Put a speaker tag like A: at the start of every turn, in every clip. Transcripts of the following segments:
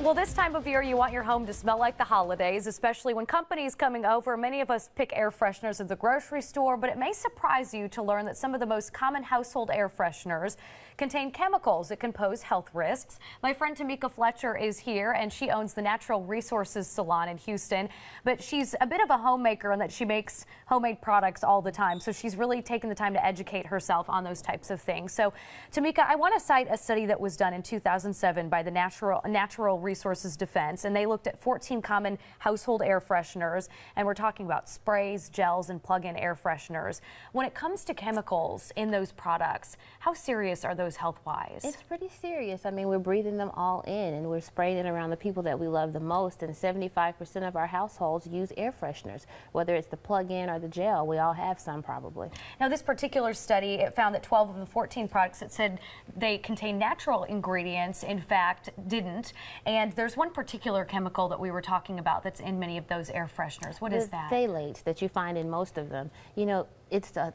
A: Well, this time of year, you want your home to smell like the holidays, especially when company's coming over. Many of us pick air fresheners at the grocery store, but it may surprise you to learn that some of the most common household air fresheners contain chemicals that can pose health risks. My friend Tamika Fletcher is here, and she owns the Natural Resources Salon in Houston, but she's a bit of a homemaker in that she makes homemade products all the time, so she's really taken the time to educate herself on those types of things. So, Tamika, I want to cite a study that was done in 2007 by the Natural Resources Defense, and they looked at 14 common household air fresheners, and we're talking about sprays, gels, and plug-in air fresheners. When it comes to chemicals in those products, how serious are those health-wise?
B: It's pretty serious. I mean, we're breathing them all in, and we're spraying it around the people that we love the most, and 75% of our households use air fresheners, whether it's the plug-in or the gel. We all have some probably.
A: Now, this particular study, it found that 12 of the 14 products that said they contain natural ingredients, in fact, didn't. And there's one particular chemical that we were talking about that's in many of those air fresheners. What is that?
B: The phthalates that you find in most of them. You know, it's a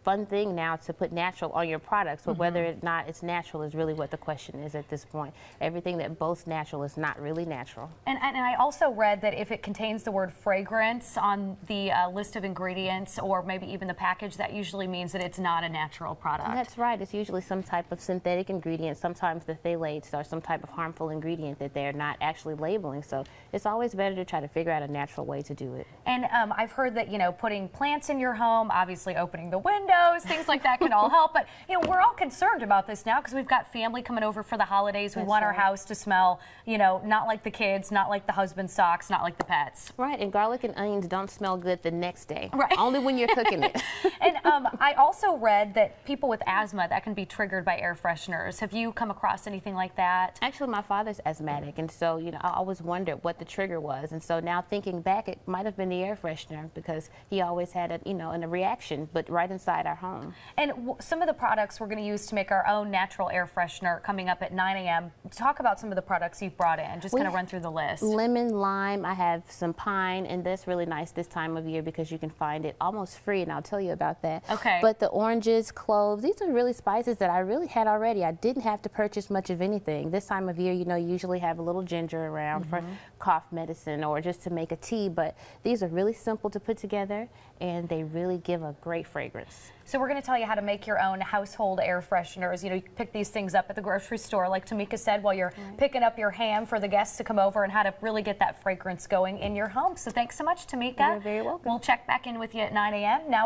B: fun thing now to put natural on your products, but whether or not it's natural is really what the question is at this point. Everything that boasts natural is not really natural.
A: And I also read that if it contains the word fragrance on the list of ingredients, or maybe even the package, that usually means that it's not a natural product.
B: That's right. It's usually some type of synthetic ingredient. Sometimes the phthalates are some type of harmful ingredient that they're not actually labeling. So it's always better to try to figure out a natural way to do it.
A: And I've heard that, you know, putting plants in your home, obviously opening the window, things like that can all help. But, you know, we're all concerned about this now because we've got family coming over for the holidays. We want our house to smell, you know, not like the kids, not like the husband's socks, not like the pets.
B: Right, and garlic and onions don't smell good the next day.
A: Right.
B: Only when you're cooking it.
A: And I also read that people with asthma, that can be triggered by air fresheners. Have you come across anything like that?
B: Actually, my father's asthmatic, and so, you know, I always wondered what the trigger was. And so now thinking back, it might have been the air freshener because he always had a, you know, a reaction, but right inside our home.
A: And some of the products we're going to use to make our own natural air freshener coming up at 9 a.m. Talk about some of the products you've brought in. Just kind of run through the list.
B: Lemon, lime, I have some pine, and that's really nice this time of year because you can find it almost free, and I'll tell you about that.
A: Okay.
B: But the oranges, cloves, these are really spices that I really had already. I didn't have to purchase much of anything. This time of year, you know, you usually have a little ginger around for cough medicine or just to make a tea, but these are really simple to put together, and they really give a great fragrance.
A: So we're going to tell you how to make your own household air fresheners. You know, you can pick these things up at the grocery store, like Tamika said, while you're picking up your ham for the guests to come over, and how to really get that fragrance going in your home. So thanks so much, Tamika.
B: You're very welcome.
A: We'll check back in with you at 9 a.m. Now